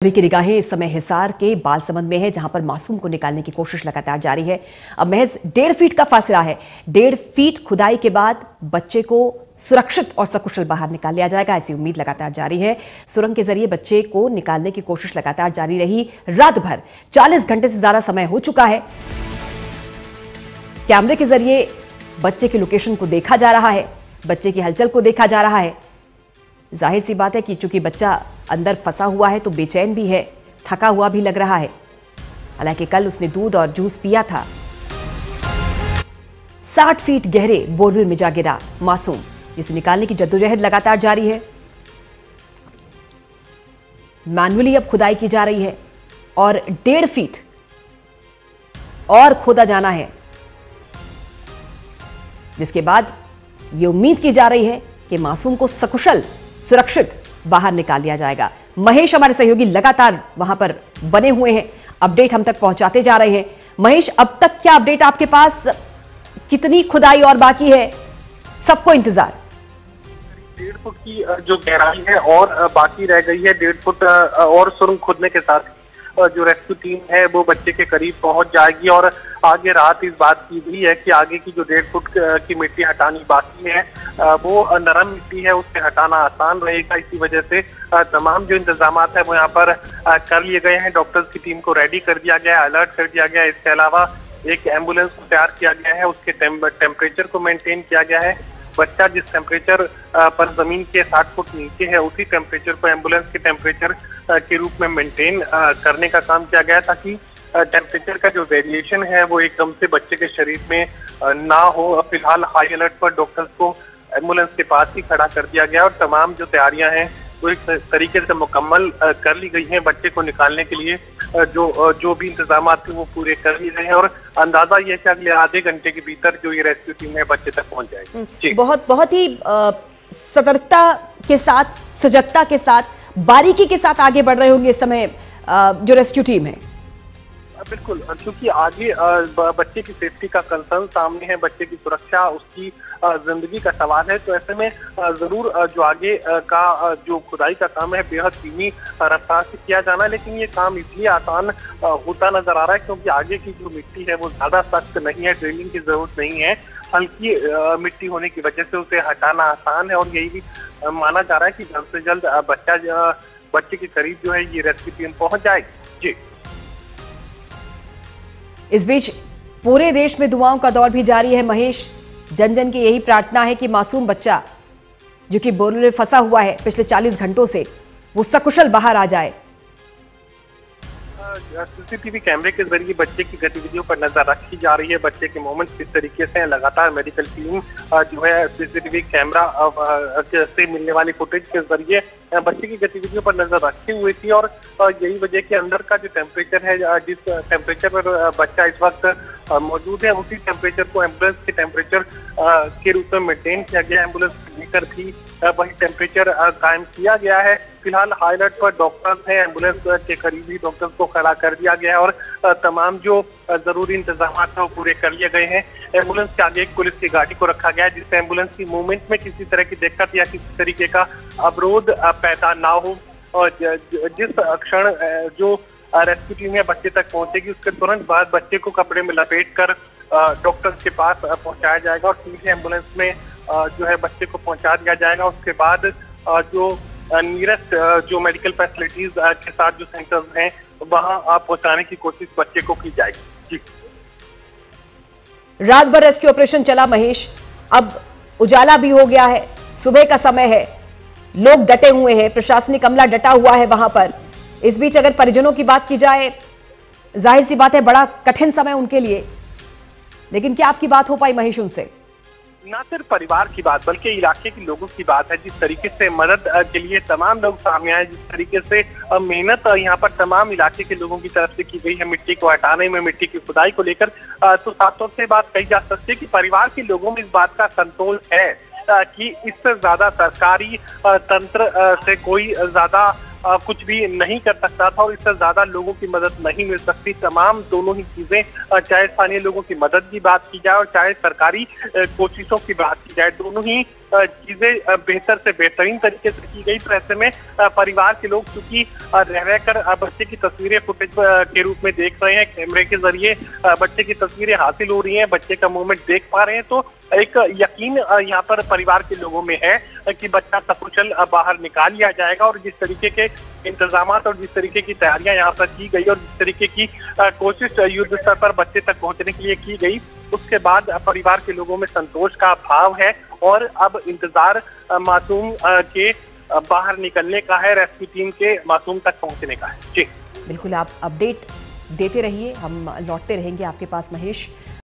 सभी की निगाहें इस समय हिसार के बालसमंद में है, जहां पर मासूम को निकालने की कोशिश लगातार जारी है। अब महज 1.5 फीट का फासला है। 1.5 फीट खुदाई के बाद बच्चे को सुरक्षित और सकुशल बाहर निकाल लिया जाएगा, ऐसी उम्मीद लगातार जारी है। सुरंग के जरिए बच्चे को निकालने की कोशिश लगातार जारी रही। रात भर 40 घंटे से ज्यादा समय हो चुका है। कैमरे के जरिए बच्चे की लोकेशन को देखा जा रहा है, बच्चे की हलचल को देखा जा रहा है। जाहिर सी बात है कि चूंकि बच्चा अंदर फंसा हुआ है तो बेचैन भी है, थका हुआ भी लग रहा है। हालांकि कल उसने दूध और जूस पिया था। 60 फीट गहरे बोरवेल में जा गिरा मासूम, जिसे निकालने की जद्दोजहद लगातार जारी है। मैन्युअली अब खुदाई की जा रही है और 1.5 फीट और खोदा जाना है, जिसके बाद यह उम्मीद की जा रही है कि मासूम को सकुशल सुरक्षित बाहर निकाल लिया जाएगा। महेश हमारे सहयोगी लगातार वहां पर बने हुए हैं, अपडेट हम तक पहुंचाते जा रहे हैं। महेश, अब तक क्या अपडेट आपके पास? कितनी खुदाई और बाकी है? सबको इंतजार। 1.5 फुट की जो गहराई है और बाकी रह गई है। 1.5 फुट और सुरंग खोदने के साथ जो रेस्क्यू टीम है वो बच्चे के करीब पहुंच जाएगी। और आगे रात इस बात की भी है कि आगे की जो 1.5 फुट की मिट्टी हटानी बाकी है वो नरम मिट्टी है, उससे हटाना आसान रहेगा। इसी वजह से तमाम जो इंतजाम है वो यहाँ पर कर लिए गए हैं। डॉक्टर्स की टीम को रेडी कर दिया गया है, अलर्ट कर दिया गया है। इसके अलावा एक एम्बुलेंस को तैयार किया गया है, उसके टेम्परेचर को मेंटेन किया गया है। बच्चा जिस टेम्परेचर पर जमीन के 60 फुट नीचे है उसी टेम्परेचर को एम्बुलेंस के टेम्परेचर के रूप में मेंटेन करने का काम किया गया, ताकि टेम्परेचर का जो वेरिएशन है वो एकदम से बच्चे के शरीर में ना हो। फिलहाल हाई अलर्ट पर डॉक्टर्स को एम्बुलेंस के पास ही खड़ा कर दिया गया और तमाम जो तैयारियां हैं वो एक तरीके से मुकम्मल कर ली गई हैं। बच्चे को निकालने के लिए जो भी इंतजाम थे वो पूरे कर लिए गए हैं और अंदाजा ये है कि अगले आधे घंटे के भीतर जो ये रेस्क्यू टीम है बच्चे तक पहुंच जाएगी। बहुत ही सतर्कता के साथ, सजगता के साथ, बारीकी के साथ आगे बढ़ रहे होंगे इस समय जो रेस्क्यू टीम है। बिल्कुल, क्योंकि आगे बच्चे की सेफ्टी का कंसर्न सामने है, बच्चे की सुरक्षा, उसकी जिंदगी का सवाल है। तो ऐसे में जरूर जो आगे का जो खुदाई का काम है बेहद धीमी रफ्तार से किया जाना है, लेकिन ये काम इसलिए आसान होता नजर आ रहा है क्योंकि आगे की जो मिट्टी है वो ज्यादा सख्त नहीं है, ड्रिलिंग की जरूरत नहीं है। हल्की मिट्टी होने की वजह से उसे हटाना आसान है और यही भी माना जा रहा है कि जल्द से जल्द बच्चे के करीब जो है ये रेस्क्यू टीम पहुंच जाएगी। जी, इस बीच पूरे देश में दुआओं का दौर भी जारी है महेश। जन जन की यही प्रार्थना है कि मासूम बच्चा जो कि बोरवेल में फंसा हुआ है पिछले 40 घंटों से, वो सकुशल बाहर आ जाए। सीसीटीवी कैमरे के जरिए बच्चे की गतिविधियों पर नजर रखी जा रही है। बच्चे के मोमेंट्स किस तरीके से हैं, लगातार मेडिकल टीम जो है सीसीटीवी कैमरा से मिलने वाली फुटेज के जरिए बच्चे की गतिविधियों पर नजर रखी हुई थी। और यही वजह कि अंदर का जो टेम्परेचर है, जिस टेम्परेचर पर बच्चा इस वक्त मौजूद है उसी टेम्परेचर को एम्बुलेंस के टेम्परेचर के रूप में मेंटेन किया गया। एम्बुलेंस लेकर भी वही टेम्परेचर कायम किया गया है। फिलहाल हाई अलर्ट पर डॉक्टर्स हैं, एम्बुलेंस के करीबी डॉक्टर्स को खड़ा कर दिया गया है और तमाम जो जरूरी इंतजाम है वो पूरे कर लिए गए हैं। एम्बुलेंस के आगे एक पुलिस की गाड़ी को रखा गया है जिससे एम्बुलेंस की मूवमेंट में किसी तरह की दिक्कत या किसी तरीके का अवरोध पैदा ना हो। और जिस क्षण जो रेस्क्यू टीम है बच्चे तक पहुंचेगी उसके तुरंत बाद बच्चे को कपड़े में लपेट कर डॉक्टर्स के पास पहुंचाया जाएगा और सीधे एम्बुलेंस में जो है बच्चे को पहुंचा दिया जाएगा। उसके बाद जो नियरेस्ट जो मेडिकल फैसिलिटीज के साथ जो सेंटर्स हैं वहां पहुंचाने की कोशिश बच्चे को की जाएगी। जी, रात भर रेस्क्यू ऑपरेशन चला महेश, अब उजाला भी हो गया है, सुबह का समय है, लोग डटे हुए हैं, प्रशासनिक अमला डटा हुआ है वहां पर। इस बीच अगर परिजनों की बात की जाए, जाहिर सी बात है बड़ा कठिन समय उनके लिए, लेकिन क्या आपकी बात हो पाई महेश उनसे? ना सिर्फ परिवार की बात बल्कि इलाके के लोगों की बात है। जिस तरीके से मदद के लिए तमाम लोग सामने आए, जिस तरीके से मेहनत यहाँ पर तमाम इलाके के लोगों की तरफ से की गई है मिट्टी को हटाने में, मिट्टी की खुदाई को लेकर, तो साफ तौर से बात कही जा सकती है कि परिवार के लोगों में इस बात का संतोष है कि इससे ज्यादा सरकारी तंत्र से कोई ज्यादा कुछ भी नहीं कर सकता था और इससे ज्यादा लोगों की मदद नहीं मिल सकती। तमाम दोनों ही चीजें, चाहे स्थानीय लोगों की मदद की बात की जाए और चाहे सरकारी कोशिशों की बात की जाए, दोनों ही चीजें बेहतर से बेहतरीन तरीके से की गई। तो ऐसे में परिवार के लोग चूंकि रह रहकर बच्चे की तस्वीरें फुटेज के रूप में देख रहे हैं, कैमरे के जरिए बच्चे की तस्वीरें हासिल हो रही हैं, बच्चे का मूवमेंट देख पा रहे हैं, तो एक यकीन यहाँ पर परिवार के लोगों में है कि बच्चा सकुशल बाहर निकाल लिया जाएगा। और जिस तरीके के इंतजाम और जिस तरीके की तैयारियां यहाँ पर की गई और जिस तरीके की कोशिश युद्ध स्तर पर बच्चे तक पहुंचने के लिए की गई, उसके बाद परिवार के लोगों में संतोष का भाव है और अब इंतजार मासूम के बाहर निकलने का है, रेस्क्यू टीम के मासूम तक पहुंचने का है। जी बिल्कुल, आप अपडेट देते रहिए, हम लौटते रहेंगे आपके पास महेश।